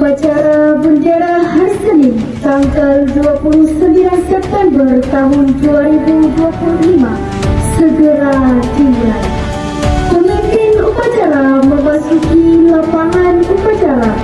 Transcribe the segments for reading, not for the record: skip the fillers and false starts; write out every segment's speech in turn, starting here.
upacara bendera hari Senin tanggal 29 September tahun 2025 segera dimulai. Pemimpin upacara memasuki lapangan upacara.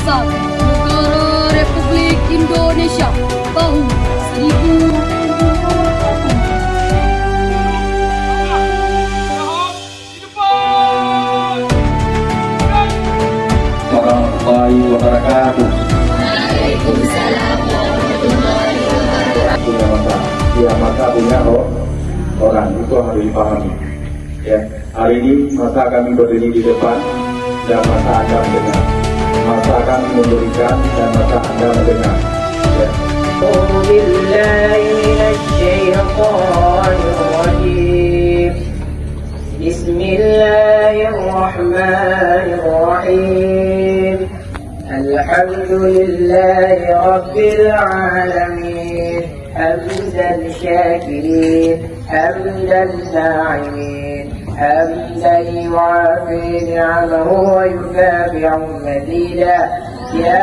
Negara Republik Indonesia tahun 1000. Warahmatullahi wabarakatuh. Waalaikumsalam warahmatullahi wabarakatuh. Ya, maka punya orang itu harus dipahami. Ya, hari ini masa kami berdiri di depan dan masa Anda mendengar. Masa kami memberikan dan masa Anda mendengar. Ya. Bismillahirrahmanirrahim. Alhamdulillahi Rabbil Alamin. Hamdan syakirin, hamdan na'imin, hamdan yu'afi ni'amahu wa yukabi'u mazida. Ya